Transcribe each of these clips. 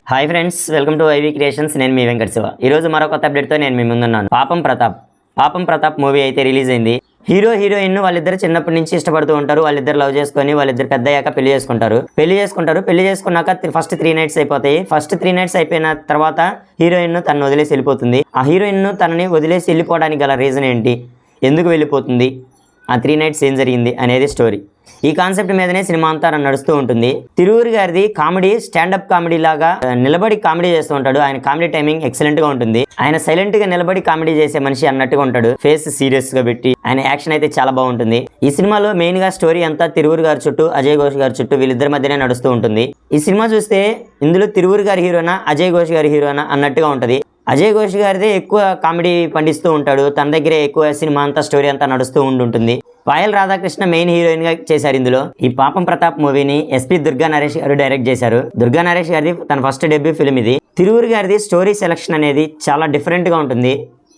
Hi friends, welcome to ivy creations. నేను మీ వెంకట శివ. ఈరోజు మరో కొత్త అప్డేట్తో నేను మీ ముందున్నాను. పాపం ప్రతాప్ మూవీ అయితే రిలీజ్ అయింది. హీరో హీరోయిన్ వాళ్ళిద్దరు చిన్నప్పటి నుంచి ఇష్టపడుతూ ఉంటారు. వాళ్ళిద్దరు లవ్ చేసుకొని వాళ్ళిద్దరు పెద్ద అయ్యాక పెళ్లి చేసుకున్నాక ఫస్ట్ 3 నైట్స్ అయిపోతాయి. ఫస్ట్ 3 నైట్స్ అయిపోయిన తర్వాత హీరోయిన్ తను వదిలేసి వెళ్ళిపోతుంది. ఆ హీరోయిన్ తనని వదిలేసి వెళ్ళిపోవడానికి గల రీజన్ ఏంటి, ఎందుకు వెళ్ళిపోతుంది, ఆ 3 నైట్స్ ఏం జరిగింది అనేది స్టోరీ. ఈ కాన్సెప్ట్ మీదనే సినిమా అంతా నడుస్తూ ఉంటుంది. తిరువురు గారిది కామెడీ స్టాండప్ కామెడీ లాగా నిలబడి కామెడీ చేస్తూ ఉంటాడు. ఆయన కామెడీ టైమింగ్ ఎక్సలెంట్ గా ఉంటుంది. ఆయన సైలెంట్ గా నిలబడి కామెడీ చేసే మనిషి అన్నట్టుగా ఉంటాడు. ఫేస్ సీరియస్ గా పెట్టి ఆయన యాక్షన్ అయితే చాలా బాగుంటుంది. ఈ సినిమాలో మెయిన్ గా స్టోరీ అంతా తిరువురు గారి చుట్టూ, అజయ్ ఘోష్ గారి చుట్టూ, వీళ్ళిద్దరి మధ్యనే నడుస్తూ ఉంటుంది. ఈ సినిమా చూస్తే ఇందులో తిరువురు గారి హీరోనా, అజయ్ ఘోష్ గారి హీరోనా అన్నట్టుగా ఉంటది. అజయ్ ఘోష్ గారిదే ఎక్కువ కామెడీ పండిస్తూ ఉంటాడు. తన దగ్గరే ఎక్కువ సినిమా అంతా స్టోరీ అంతా నడుస్తూ ఉంటుంది. పాయల్ రాధాకృష్ణ మెయిన్ హీరోయిన్ గా చేశారు. ఇందులో ఈ పాపం ప్రతాప్ మూవీని ఎస్పీ దుర్గా నరేష్ గారు డైరెక్ట్ చేశారు. దుర్గా నరేష్ గారిది తన ఫస్ట్ డెబ్యూ ఫిల్మ్ ఇది. తిరువురు గారిది స్టోరీ సెలక్షన్ అనేది చాలా డిఫరెంట్ గా ఉంటుంది.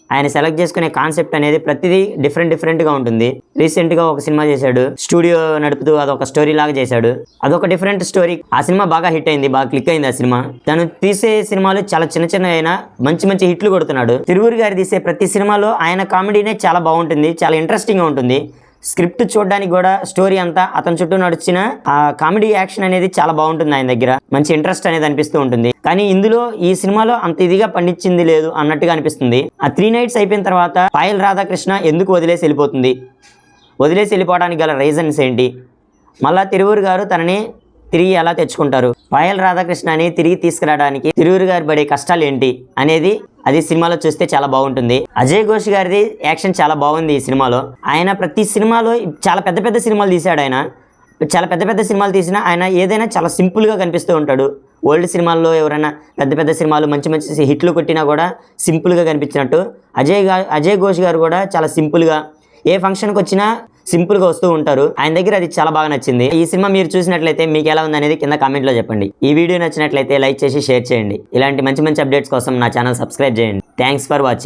ఆయన సెలెక్ట్ చేసుకునే కాన్సెప్ట్ అనేది ప్రతిదీ డిఫరెంట్ గా ఉంటుంది. రీసెంట్ గా ఒక సినిమా చేశాడు, స్టూడియో నడుపుతూ అదొక స్టోరీ లాగా చేశాడు. అదొక డిఫరెంట్ స్టోరీ. ఆ సినిమా బాగా హిట్ అయింది, బాగా క్లిక్ అయింది ఆ సినిమా. తను తీసే సినిమాలు చాలా చిన్న అయినా మంచి హిట్లు కొడుతున్నాడు. తిరువురు గారు తీసే ప్రతి సినిమాలో ఆయన కామెడీనే చాలా బాగుంటుంది, చాలా ఇంట్రెస్టింగ్ గా ఉంటుంది. స్క్రిప్ట్ చూడడానికి కూడా స్టోరీ అంతా అతని చుట్టూ నడిచిన ఆ కామెడీ యాక్షన్ అనేది చాలా బాగుంటుంది. ఆయన దగ్గర మంచి ఇంట్రెస్ట్ అనేది అనిపిస్తూ ఉంటుంది. కానీ ఇందులో ఈ సినిమాలో అంత ఇదిగా పండించింది లేదు అన్నట్టుగా అనిపిస్తుంది. ఆ 3 నైట్స్ అయిపోయిన తర్వాత పాయల్ రాధాకృష్ణ ఎందుకు వదిలేసి వెళ్ళిపోతుంది, వదిలేసి వెళ్ళిపోవడానికి గల రీజన్స్ ఏంటి, మళ్ళా తిరువురు గారు తనని తిరిగి ఎలా తెచ్చుకుంటారు, పాయల్ రాధాకృష్ణని తిరిగి తీసుకురావడానికి తిరువురు గారు పడే కష్టాలు ఏంటి అనేది అది సినిమాలో చూస్తే చాలా బాగుంటుంది. అజయ్ ఘోష్ గారిది యాక్షన్ చాలా బాగుంది ఈ సినిమాలో. ఆయన ప్రతి సినిమాలో చాలా పెద్ద సినిమాలు తీశాడు. ఆయన చాలా పెద్ద సినిమాలు తీసినా ఆయన ఏదైనా చాలా సింపుల్గా కనిపిస్తూ ఉంటాడు. ఓల్డ్ సినిమాల్లో ఎవరైనా పెద్ద సినిమాలు మంచి హిట్లు కొట్టినా కూడా సింపుల్గా కనిపించినట్టు అజయ్ ఘోష్ గారు కూడా చాలా సింపుల్గా ఏ ఫంక్షన్కి వచ్చినా సింపుల్గా వస్తూ ఉంటారు. ఆయన దగ్గర అది చాలా బాగా నచ్చింది. ఈ సినిమా మీరు చూసినట్లయితే మీకు ఎలా ఉంది అనేది కింద కామెంట్లో చెప్పండి. ఈ వీడియో నచ్చినట్లయితే లైక్ చేసి షేర్ చేయండి. ఇలాంటి మంచి అప్డేట్స్ కోసం నా ఛానల్ సబ్స్క్రైబ్ చేయండి. Thanks for watching.